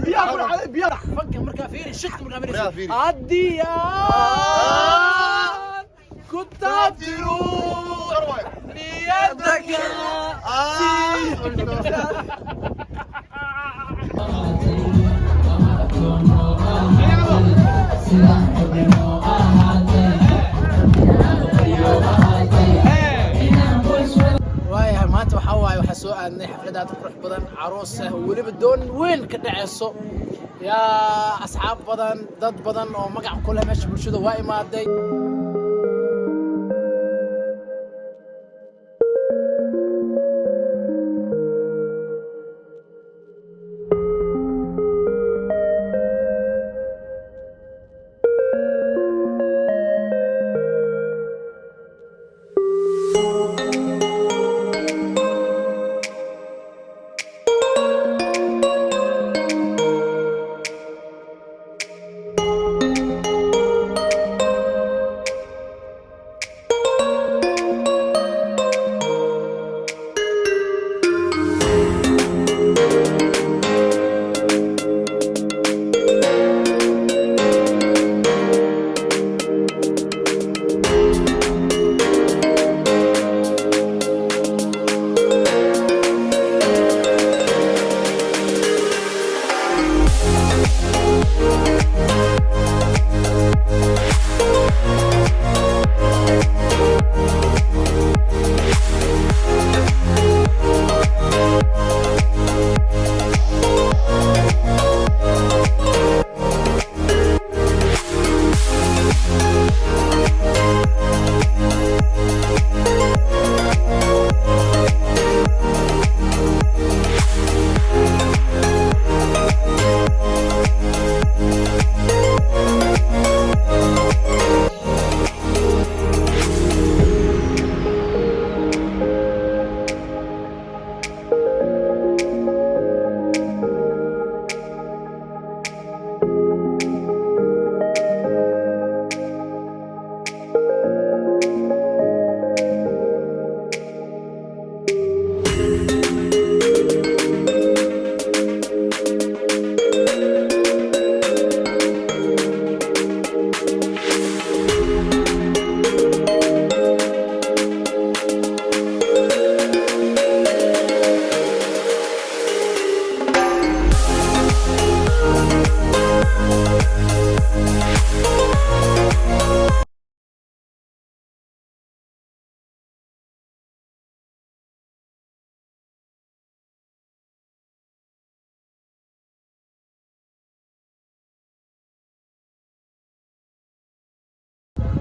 بياكل علي بيرح فكر مركا فيري شك مركا فيري الديان كنت تروح ليدك وايه maanta waxa waaye waxa soo aadnay xafladaad qurux badan caroos ah waliba doon weyn ka dhaceyso yaa asxaab badan dad badan oo magac ku leh meesha bulshada waa imaaday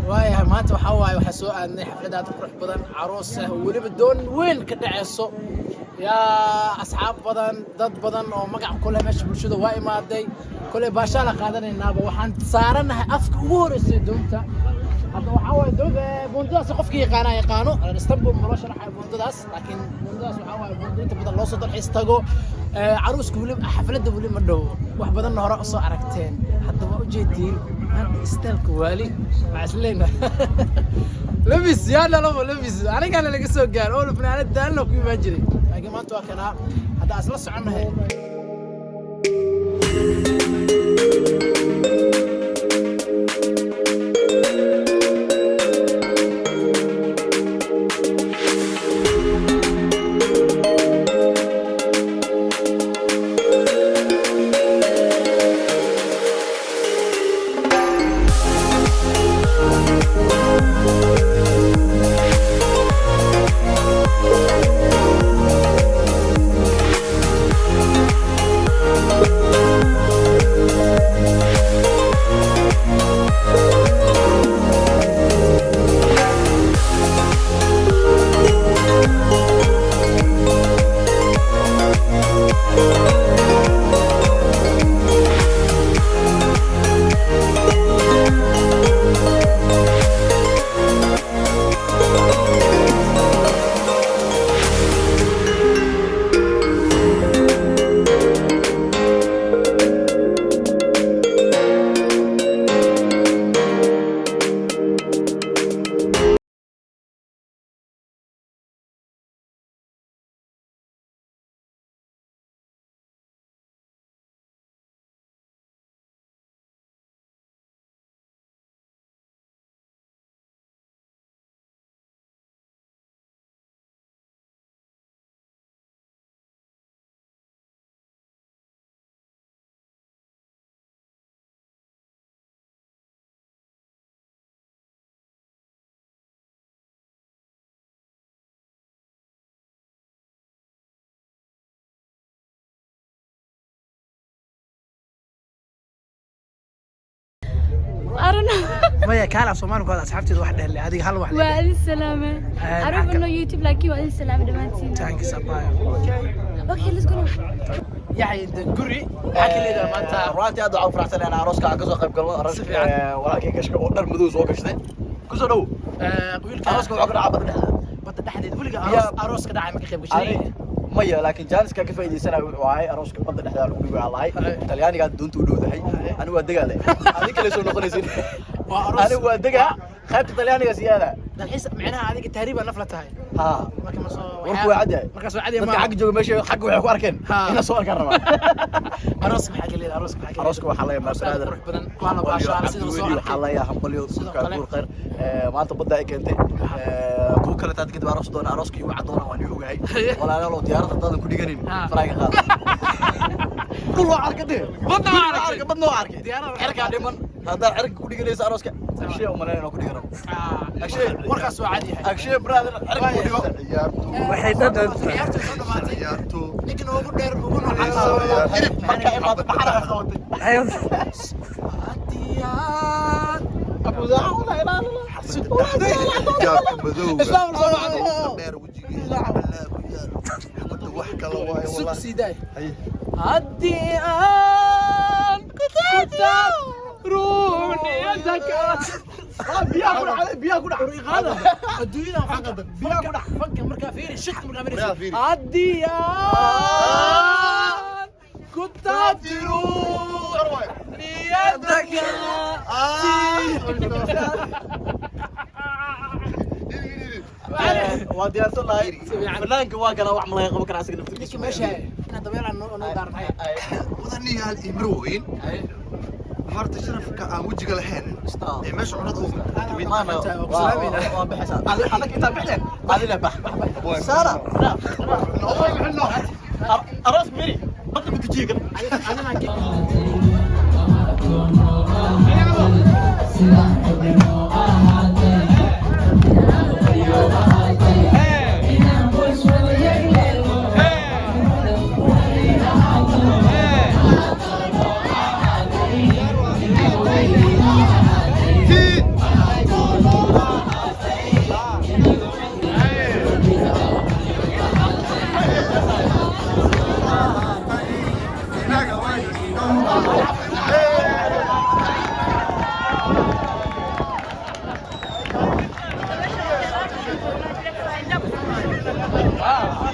وايه maanta waxa waaye waxa soo aadnay xafladaad qurux badan caroos ah waliba doon weyn ka dhaceyso yaa asxaab badan dad badan oo magac ku leh meesha bulshada waa imaaday kulay baasha la qaadanaynaba waxaan saaranahay afka ugu horeysay doonta hadda waxa waaye doonta buundadaas qofkii yaqaano Istanbul ma loo sharaxay buundadaas laakiin buundadaas waxa waaye buundada badan loo soo dalxiis tago caruuska waliba xafladda waliba ma dhow wax badan hore soo aragteen hadda waa u jeedtiin استلك والي معسلينا لبس يلا لبس انا كان لقى سوق قال اول فنانة دالنا وكي ما جري لكن ما توكلها هذا اصلا عنها أرونا maya kaala Soomaaliga asxaabteedu wax dheer adiga hal wax وعلي السلامة أعرف إنه يوتيوب لكن وعلي السلامة دمانتين thank you sabaya أوكي let's go yaxay inta guri akilida maanta runtii aad waxaan faraxsanahay inaan arooska ka soo qayb galno arooska walaalkay gashka oo dhar madow soo gashtay ku soo dhow wiilka arooska wuxuu ka dhacaa badda dhexdeeda weliga arooska dhacay ma ka qayb dhexda gashay maya laakiin jaaniska ka faa'iideysanayo wuxuu ahay arooska badda dhexda lagu dhigo allahay talyaaniga doonta u dhowdahay anigu waa degaale adiga kale soo noqonaysin anigu waa degaa qaybta talyaaniga siyaada dalxiis macnaha adiga tahriib naf la tahay ha marka ma soo warku waa caday marka soo caday dadka xag jooga meesha xag waxay ku arkeen ina soo arkaan rabaa aroos maxaa ka leedahay arooska waxaa laga maasanaada qurux badan waana baashaa sida soo arkay waxaa laga hambalyo ka guur khayr maanta badda ay keentay ku kale taad kadib aroos doona arooska iyo wacdoona waan u ogahay walaalayaal diyaarada dadan ku dhiganin faraaga qaad kul waa arkade badna waa arkay diyaarada xirka dhiman hadda xirka ku dhiganaysa arooska agshay oo maleeyay ku dhigano agshay warkaas waa caadi yahay agshay brother xirka ku dhigo waxay dadad ciyaartu ninkan ugu dheer ugu marka ay maad baxara qabatay adiyaan abu daa wala ilaa jaabka madowga islaam soomaali dheer wajigiisa wax kala waayo wallahi سيداي الديان كتاب روني يدك بياكل هذا الدنيا فقط بياكل فك مركا فيري شت مركا فيري الديان كتاب روني يدك waa diyaarsan lahay fanaanka waa gala wax malaga qaban karaa asiga naftiisa ليش ماشي انا طبيعي انه دار معي wadaniyaal imrooyin horta sharafka aan wajiga lahayn ee meesha cunada ugu waa bixisa adag inta bixleen adina bax sara aras miri badda ku tijiigan انا ما Wow.